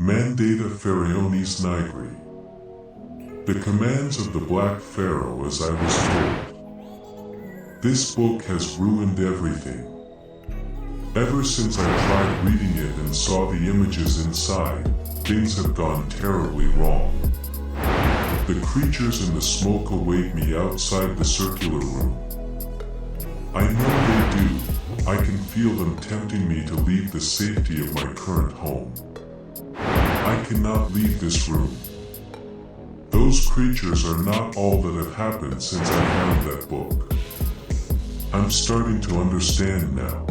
Mandata Pharaonis Nigri. The Commands of the Black Pharaoh, as I was told. This book has ruined everything. Ever since I tried reading it and saw the images inside, things have gone terribly wrong. The creatures in the smoke await me outside the circular room. I know they do. I can feel them tempting me to leave the safety of my current home. I cannot leave this room. Those creatures are not all that have happened since I found that book. I'm starting to understand now.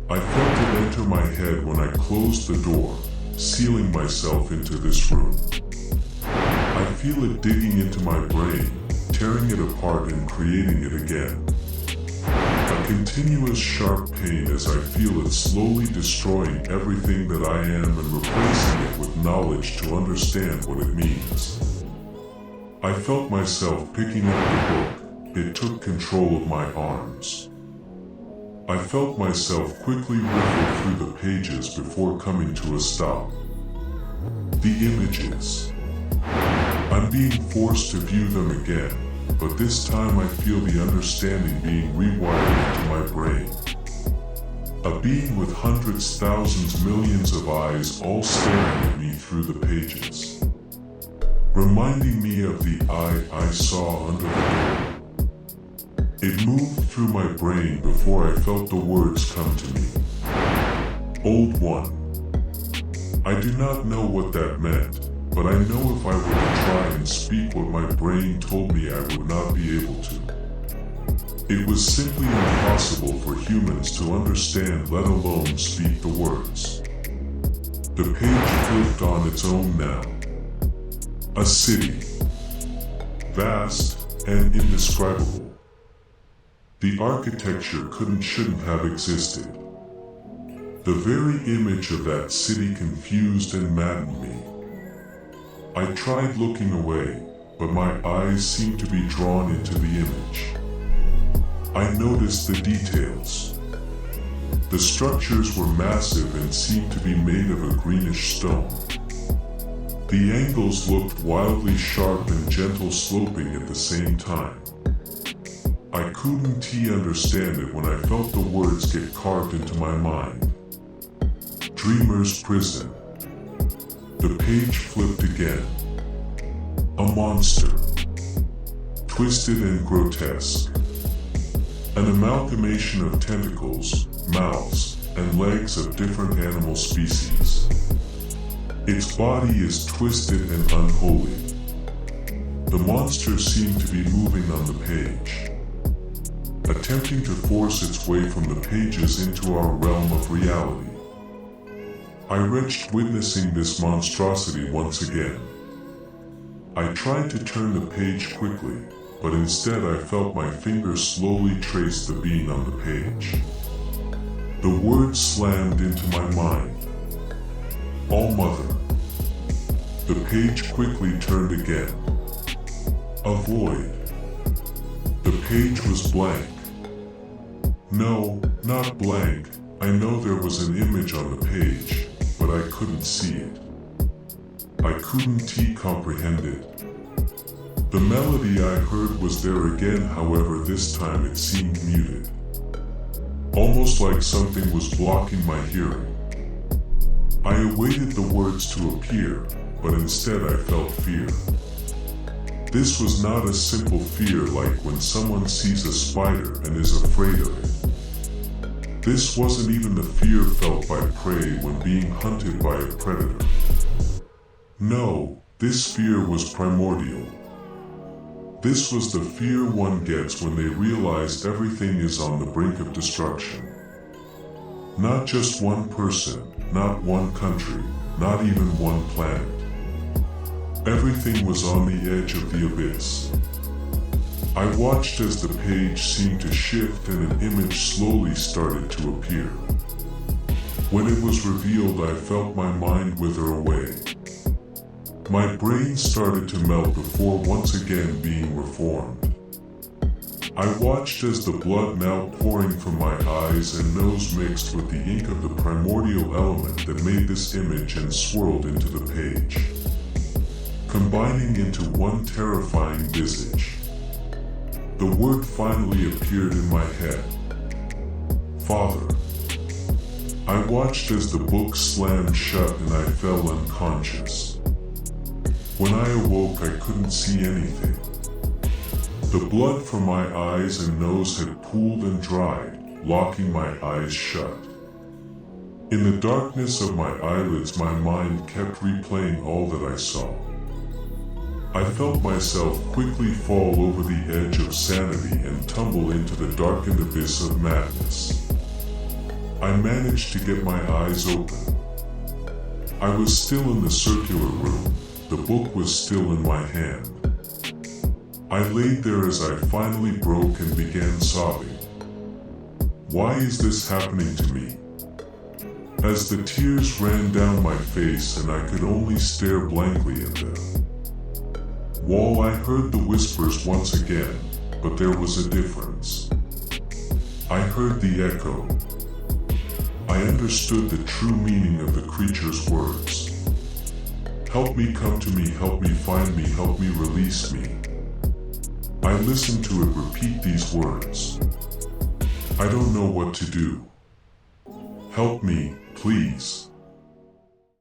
I felt it enter my head when I closed the door, sealing myself into this room. I feel it digging into my brain, tearing it apart and creating it again. A continuous sharp pain as I feel it slowly destroying everything that I am and replacing it with knowledge to understand what it means. I felt myself picking up the book. It took control of my arms. I felt myself quickly riffle through the pages before coming to a stop. The images. I'm being forced to view them again, but this time I feel the understanding being rewired into my brain. A being with hundreds, thousands, millions of eyes all staring at me through the pages. Reminding me of the eye I saw under the door. It moved through my brain before I felt the words come to me. Old One. I do not know what that meant, but I know if I were to try and speak what my brain told me I would not be able to. It was simply impossible for humans to understand, let alone speak the words. The page flipped on its own now. A city. Vast and indescribable. The architecture shouldn't have existed. The very image of that city confused and maddened me. I tried looking away, but my eyes seemed to be drawn into the image. I noticed the details. The structures were massive and seemed to be made of a greenish stone. The angles looked wildly sharp and gentle, sloping at the same time. I couldn't understand it when I felt the words get carved into my mind. Dreamer's Prison. The page flipped again. A monster. Twisted and grotesque. An amalgamation of tentacles, mouths, and legs of different animal species. Its body is twisted and unholy. The monster seemed to be moving on the page, attempting to force its way from the pages into our realm of reality. I retched witnessing this monstrosity once again. I tried to turn the page quickly, but instead I felt my fingers slowly trace the being on the page. The words slammed into my mind. All-Mother. The page quickly turned again. A void. The page was blank. No, not blank. I know there was an image on the page, but I couldn't see it. I couldn't comprehend it. The melody I heard was there again, however this time it seemed muted. Almost like something was blocking my hearing. I awaited the words to appear, but instead I felt fear. This was not a simple fear like when someone sees a spider and is afraid of it. This wasn't even the fear felt by prey when being hunted by a predator. No, this fear was primordial. This was the fear one gets when they realize everything is on the brink of destruction. Not just one person, not one country, not even one planet. Everything was on the edge of the abyss. I watched as the page seemed to shift and an image slowly started to appear. When it was revealed, I felt my mind wither away. My brain started to melt before once again being reformed. I watched as the blood now pouring from my eyes and nose mixed with the ink of the primordial element that made this image and swirled into the page, combining into one terrifying visage. The word finally appeared in my head. Father. I watched as the book slammed shut and I fell unconscious. When I awoke, I couldn't see anything. The blood from my eyes and nose had pooled and dried, locking my eyes shut. In the darkness of my eyelids, my mind kept replaying all that I saw. I felt myself quickly fall over the edge of sanity and tumble into the darkened abyss of madness. I managed to get my eyes open. I was still in the circular room. The book was still in my hand. I laid there as I finally broke and began sobbing. Why is this happening to me? As the tears ran down my face and I could only stare blankly at them. I heard the whispers once again, but there was a difference. I heard the echo. I understood the true meaning of the creature's words. Help me, come to me, help me, find me, help me, release me. I listened to it repeat these words. I don't know what to do. Help me, please.